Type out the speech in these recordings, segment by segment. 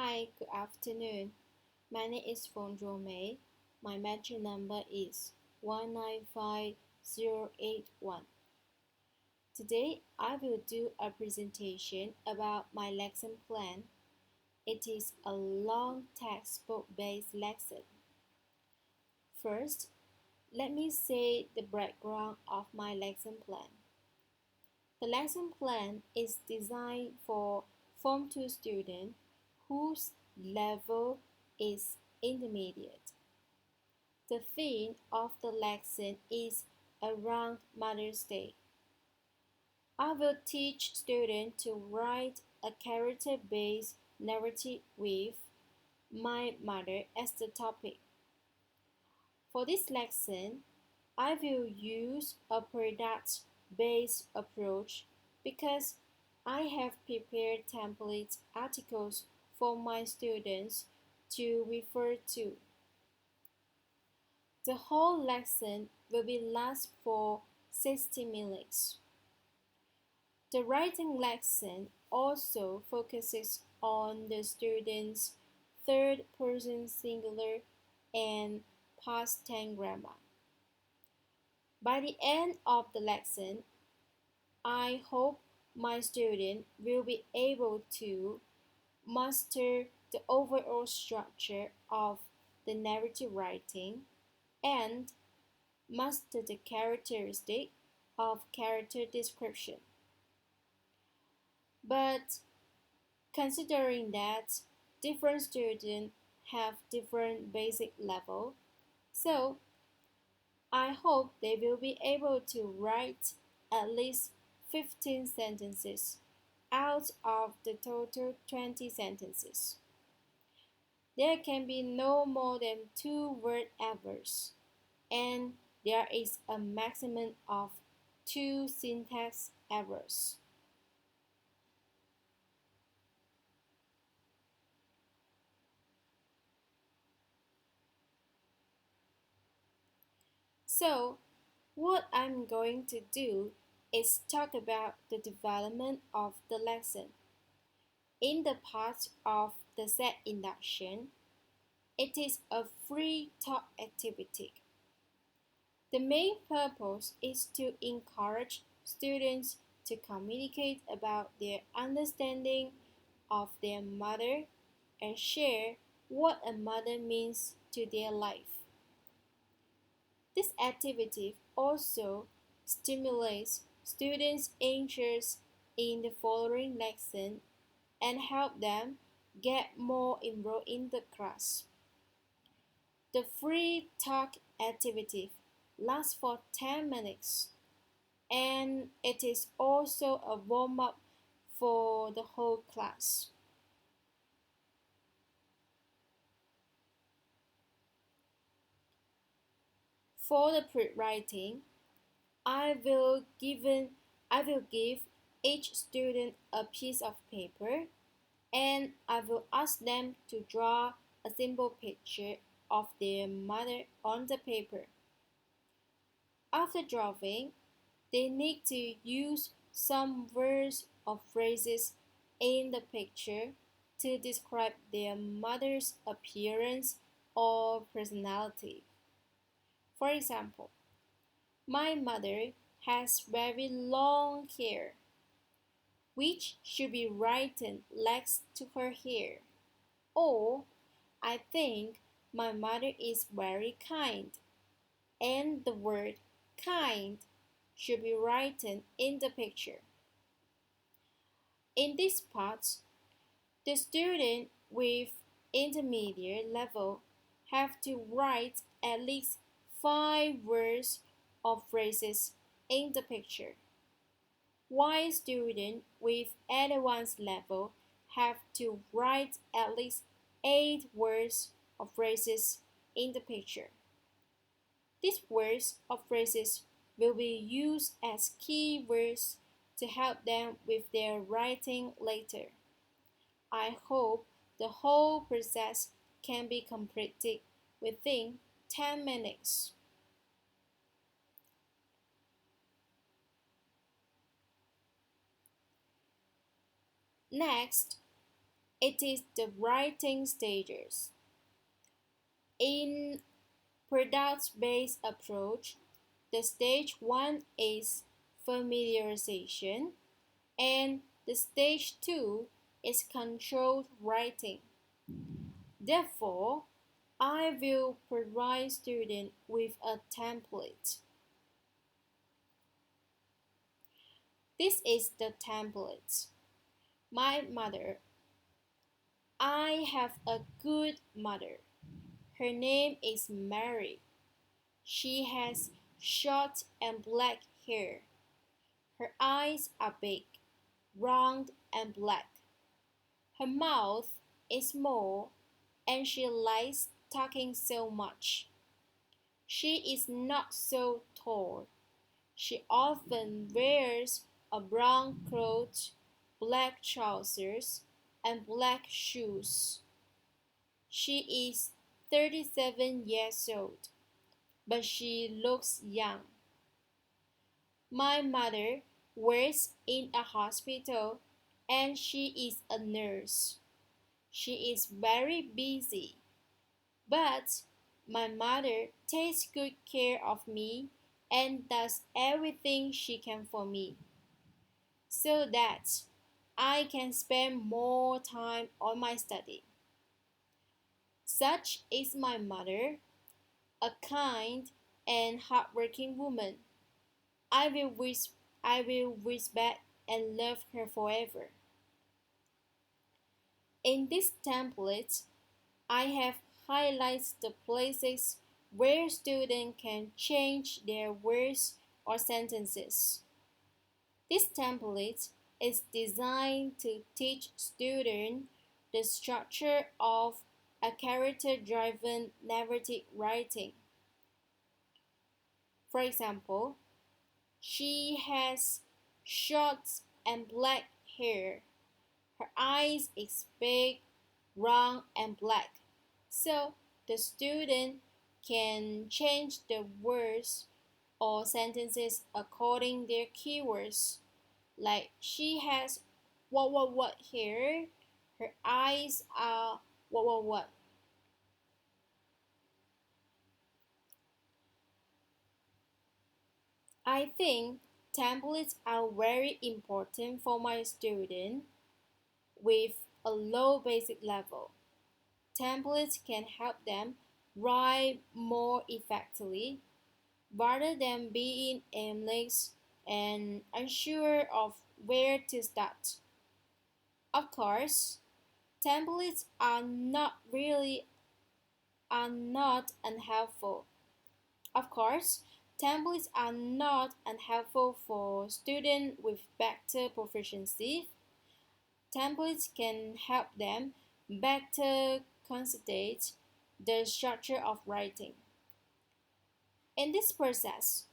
Hi, good afternoon. My name is Zhuomei. My batch number is 195081. Today, I will do a presentation about my lesson plan. It is a long textbook-based lesson. First, let me say the background of my lesson plan. The lesson plan is designed for Form 2 students whose level is intermediate. The theme of the lesson is around Mother's Day. I will teach students to write a character-based narrative with my mother as the topic. For this lesson, I will use a product-based approach because I have prepared template articles for my students to refer to. The whole lesson will be last for 60 minutes. The writing lesson also focuses on the students' third-person singular and past tense grammar. By the end of the lesson, I hope my student will be able to master the overall structure of the narrative writing and master the characteristic of character description. But considering that different students have different basic level, so I hope they will be able to write at least 15 sentences out of the total 20 sentences. There can be no more than 2 word errors, and there is a maximum of 2 syntax errors. So, what I'm going to do is talk about the development of the lesson. In the part of the set induction, it is a free talk activity. The main purpose is to encourage students to communicate about their understanding of their mother and share what a mother means to their life. This activity also stimulates students' interest in the following lesson and help them get more involved in the class. The free talk activity lasts for 10 minutes and it is also a warm-up for the whole class. For the pre-writing, I will give each student a piece of paper and I will ask them to draw a simple picture of their mother on the paper. After drawing, they need to use some words or phrases in the picture to describe their mother's appearance or personality. For example, my mother has very long hair, which should be written next to her hair. Or, I think my mother is very kind, and the word kind should be written in the picture. In this part, the student with intermediate level have to write at least 5 words or phrases in the picture, while students with advanced level have to write at least 8 words or phrases in the picture. These words or phrases will be used as keywords to help them with their writing later. I hope the whole process can be completed within 10 minutes. Next, It is the writing stages. In product-based approach, the stage 1 is familiarization and the stage 2 is controlled writing. Therefore, I will provide students with a template. This is the template. My mother. I have a good mother. Her name is Mary. She has short and black hair. Her eyes are big, round and black. Her mouth is small and she likes talking so much. She is not so tall. She often wears a brown coat, black trousers, and black shoes. She is 37 years old, but she looks young. My mother works in a hospital and she is a nurse. She is very busy, but my mother takes good care of me and does everything she can for me so that I can spend more time on my study. Such is my mother, a kind and hardworking woman. I will, I will respect and love her forever. In this template, I have highlighted the places where students can change their words or sentences. This template is designed to teach students the structure of a character-driven narrative writing. For example, she has short and black hair. Her eyes is big, round, and black. So the student can change the words or sentences according their keywords. Like she has what hair, her eyes are what. I think templates are very important for my student with a low basic level. Templates can help them write more effectively rather than being aimless and unsure of where to start. Of course, templates are not unhelpful. Of course, templates are not unhelpful for students with better proficiency. Templates can help them better consolidate the structure of writing. In this process,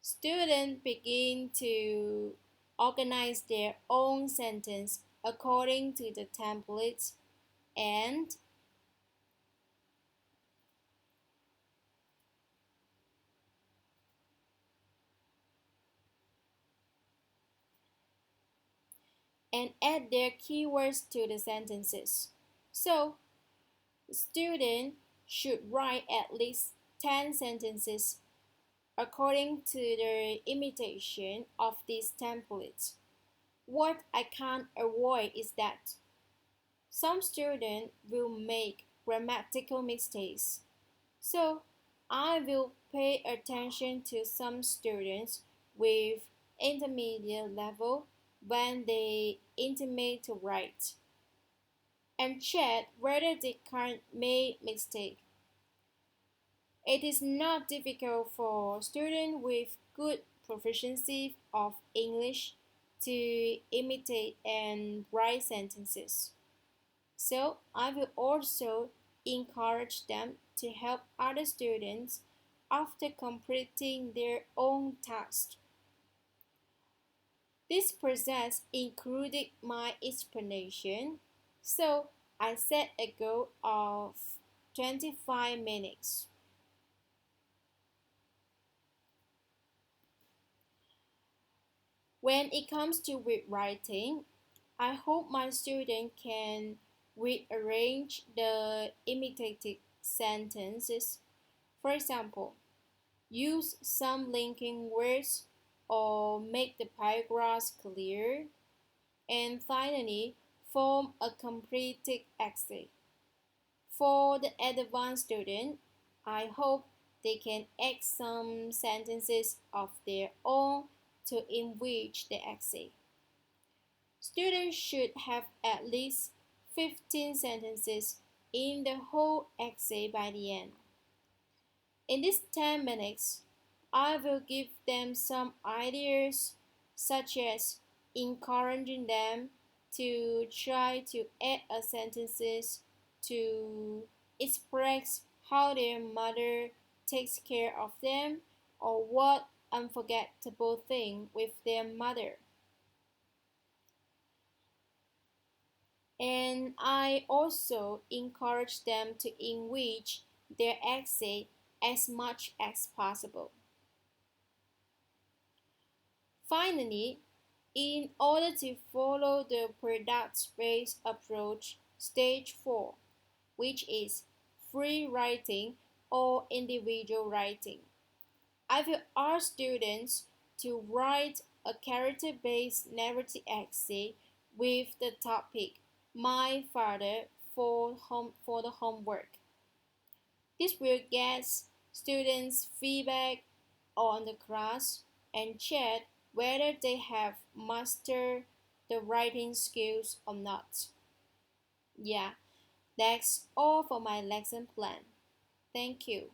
students begin to organize their own sentence according to the templates and add their keywords to the sentences. So, students should write at least 10 sentences according to their imitation of these templates. What I can't avoid is that some students will make grammatical mistakes. So I will pay attention to some students with intermediate level when they intimate to write and check whether they can't make mistake. It is not difficult for students with good proficiency of English to imitate and write sentences. So I will also encourage them to help other students after completing their own task. This process included my explanation, so I set a goal of 25 minutes. When it comes to rewriting, I hope my student can rearrange the imitated sentences. For example, use some linking words or make the paragraphs clear. And finally, form a completed essay. For the advanced student, I hope they can add some sentences of their own to enrich the essay. Students should have at least 15 sentences in the whole essay by the end. In these 10 minutes, I will give them some ideas, such as encouraging them to try to add a sentences to express how their mother takes care of them or what unforgettable thing with their mother. And I also encourage them to enrich their essay as much as possible. Finally, in order to follow the product-based approach, stage 4, which is free writing or individual writing, I will ask students to write a character-based narrative essay with the topic "My Father" for the homework. This will get students' feedback on the class and check whether they have mastered the writing skills or not. Yeah, that's all for my lesson plan. Thank you.